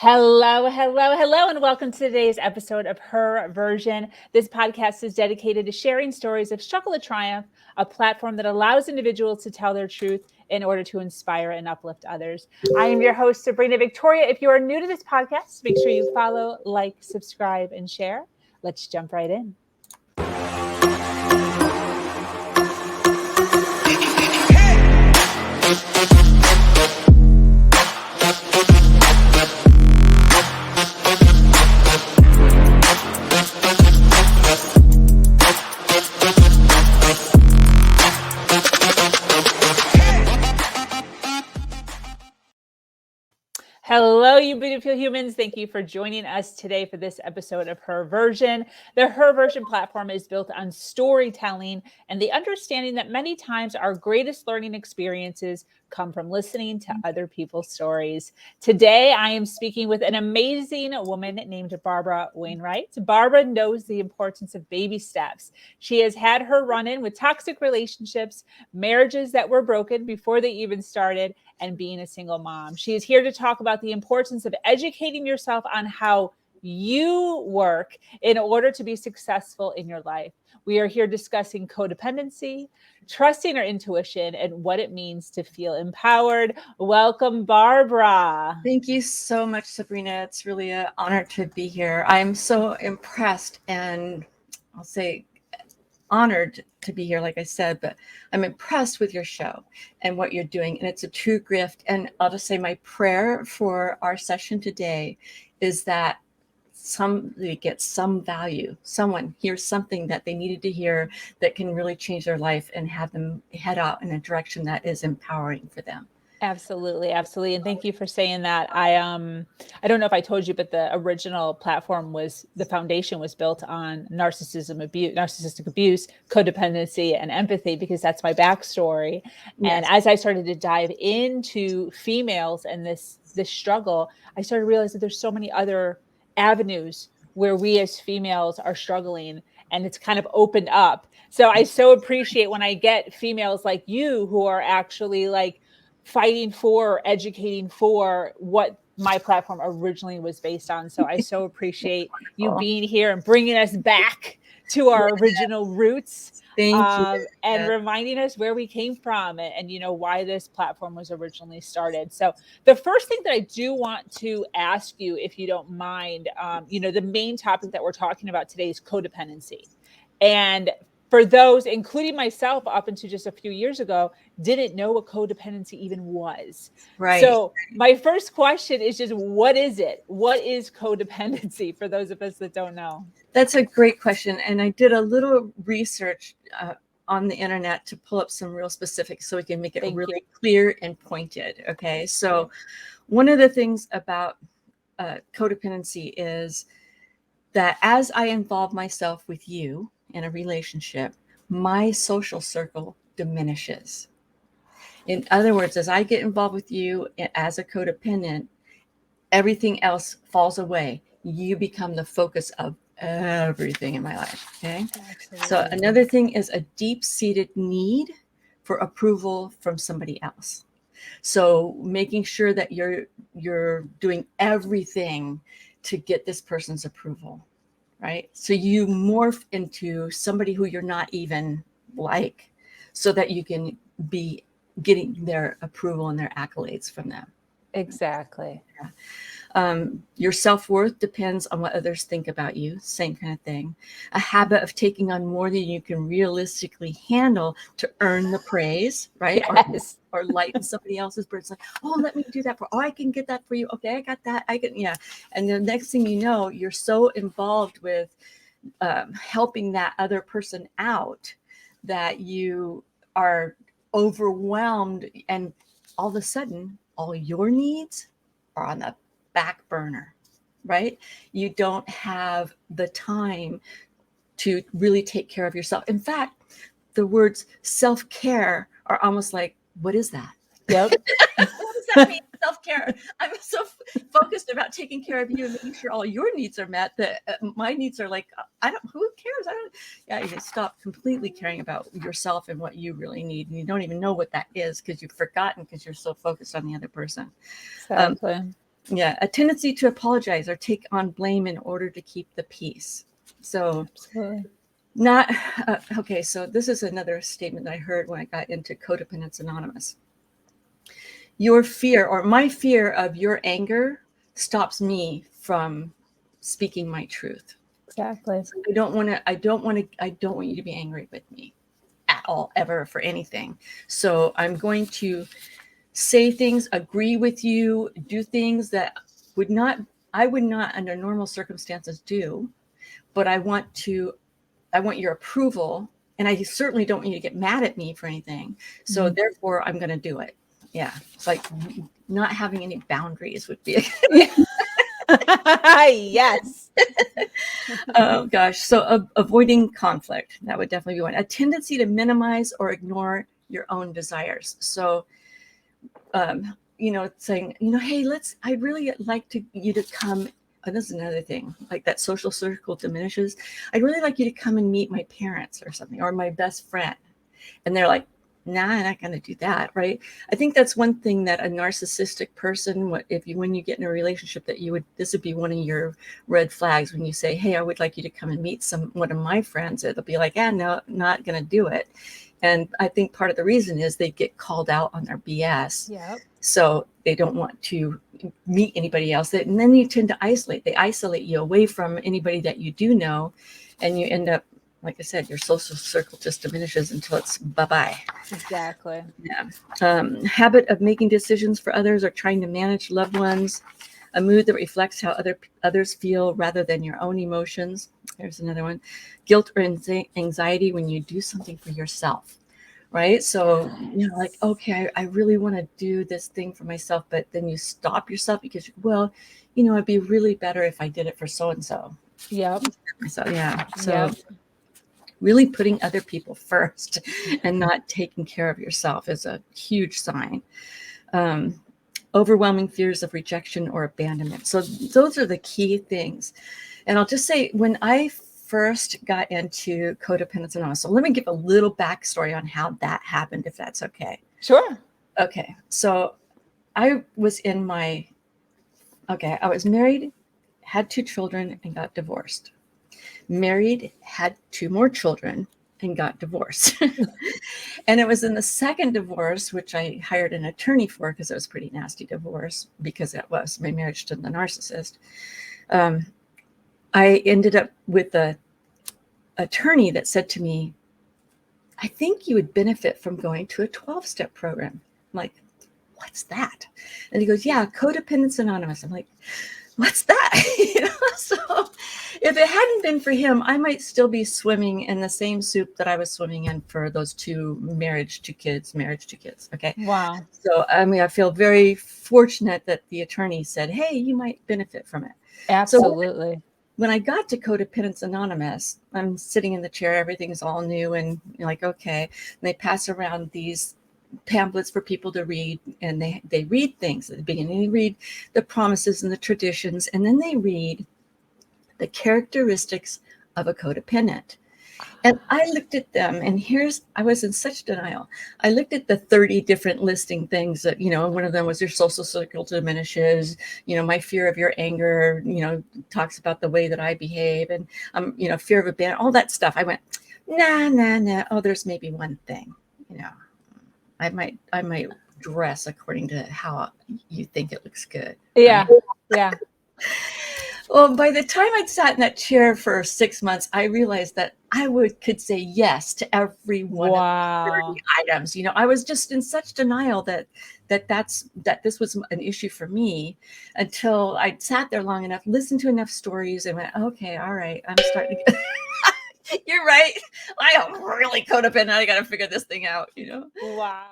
Hello, hello, hello, and welcome to today's episode of Her Version. This podcast is dedicated to sharing stories of struggle to triumph, a platform that allows individuals to tell their truth in order to inspire and uplift others. I am your host, Sabrina Victoria. If you are new to this podcast, make sure you follow, like, subscribe, and share. Let's jump right in. Hello, you beautiful humans. Thank you for joining us today for this episode of Her Version. The Her Version platform is built on storytelling and the understanding that many times our greatest learning experiences come from listening to other people's stories. Today, I am speaking with an amazing woman named Barbara Wainwright. Barbara knows the importance of baby steps. She has had her run-in with toxic relationships, marriages that were broken before they even started, and being a single mom. She is here to talk about the importance of educating yourself on how you work in order to be successful in your life. We are here discussing codependency, trusting our intuition, and what it means to feel empowered. Welcome, Barbara. Thank you so much, Sabrina. It's really an honor to be here. I'm so impressed and I'll say honored to be here, like I said, but I'm impressed with your show and what you're doing. And it's a true gift. And I'll just say my prayer for our session today is that somebody gets some value, someone hears something that they needed to hear that can really change their life and have them head out in a direction that is empowering for them. Absolutely, absolutely. And thank you for saying that. I don't know if I told you, but the original platform the foundation was built on narcissistic abuse, codependency, and empathy, because that's my backstory. Yes. And as I started to dive into females and this struggle, I started to realize that there's so many other avenues where we as females are struggling, and it's kind of opened up. So I so appreciate when I get females like you who are actually like fighting for, educating for what my platform originally was based on. So I so appreciate you being here and bringing us back to our original roots. Thank you. And reminding us where we came from and you know, why this platform was originally started. So the first thing that I do want to ask you, if you don't mind, you know, the main topic that we're talking about today is codependency. And for those, including myself, up until just a few years ago, didn't know what codependency even was. Right. So my first question is just, what is it? What is codependency for those of us that don't know? That's a great question. And I did a little research on the internet to pull up some real specifics so we can make it really clear and pointed. Okay. So one of the things about codependency is that as I involve myself with you in a relationship, my social circle diminishes. In other words, as I get involved with you as a codependent, everything else falls away. You become the focus of everything in my life. Okay. Absolutely. So another thing is a deep-seated need for approval from somebody else. So making sure that you're doing everything to get this person's approval. Right. So you morph into somebody who you're not even like, so that you can be getting their approval and their accolades from them. Exactly. Yeah. Your self-worth depends on what others think about you. Same kind of thing. A habit of taking on more than you can realistically handle to earn the praise, right? Yes. Or lighten somebody else's burden. It's like, oh, let me do that I can get that for you. Okay, I got that. Yeah. And the next thing you know, you're so involved with helping that other person out that you are overwhelmed, and all of a sudden, all your needs are on the back burner, right? You don't have the time to really take care of yourself. In fact, the words self-care are almost like, what is that? Yep. What does that mean? Self-care. I'm so focused about taking care of you and making sure all your needs are met that my needs are like, who cares? You just stop completely caring about yourself and what you really need. And you don't even know what that is because you've forgotten because you're so focused on the other person. Exactly. Yeah, a tendency to apologize or take on blame in order to keep the peace. So Absolutely. not okay. So this is another statement that I heard when I got into Codependence Anonymous. Your fear, or my fear of your anger, stops me from speaking my truth. Exactly. So I don't want you to be angry with me at all, ever, for anything. So I'm going to say things, agree with you, do things that I would not under normal circumstances do, but I want your approval, and I certainly don't want you to get mad at me for anything. So therefore I'm going to do it. Yeah. It's like not having any boundaries would be Yes. oh gosh. So avoiding conflict, that would definitely be one. A tendency to minimize or ignore your own desires. So saying, hey, I'd really like you to come. And this is another thing, like that social circle diminishes. I'd really like you to come and meet my parents or something, or my best friend. And they're like, nah, I'm not going to do that. Right. I think that's one thing that a narcissistic person, when you get in a relationship, this would be one of your red flags when you say, hey, I would like you to come and meet one of my friends. It'll be like, no, not going to do it. And I think part of the reason is they get called out on their BS. Yep. So they don't want to meet anybody else. And then you tend to isolate. They isolate you away from anybody that you do know. And you end up, like I said, your social circle just diminishes until it's bye-bye. Exactly. Yeah. Habit of making decisions for others or trying to manage loved ones. A mood that reflects how others feel rather than your own emotions. There's another one. Guilt or anxiety when you do something for yourself. Right. So, like, okay, I really want to do this thing for myself, but then you stop yourself because, it'd be really better if I did it for so-and-so. Yep. So, yeah. So Yep. really putting other people first and not taking care of yourself is a huge sign. Overwhelming fears of rejection or abandonment. So those are the key things. And I'll just say, when I first got into Codependence Anonymous, so let me give a little backstory on how that happened, if that's okay. Sure. Okay. So I was I was married, had 2 children, and got divorced. Married, had 2 more children, and got divorced. And it was in the second divorce, which I hired an attorney for because it was a pretty nasty divorce, because it was my marriage to the narcissist. I ended up with a attorney that said to me, I think you would benefit from going to a 12-step program. I'm like, what's that? And he goes, yeah, Codependence Anonymous. I'm like, what's that? So if it hadn't been for him, I might still be swimming in the same soup that I was swimming in for those 2 marriage to kids. Okay. Wow. So, I feel very fortunate that the attorney said, hey, you might benefit from it. Absolutely. So when I got to Codependence Anonymous, I'm sitting in the chair, everything's all new, and you're like, okay. And they pass around these pamphlets for people to read, and they read things at the beginning. They read the promises and the traditions, and then they read the characteristics of a codependent. And I looked at them, and I was in such denial. I looked at the 30 different listing things that, one of them was your social circle diminishes, my fear of your anger, talks about the way that I behave, and, fear of abandonment, all that stuff. I went, nah. Oh, there's maybe one thing, I might dress according to how you think it looks good. Yeah. Yeah. Well, by the time I'd sat in that chair for 6 months, I realized that I could say yes to every one of the 30 items. I was just in such denial that this was an issue for me, until I sat there long enough, listened to enough stories, and went, okay, all right, I'm starting to get. You're right. I am really codependent. I got to figure this thing out. Wow.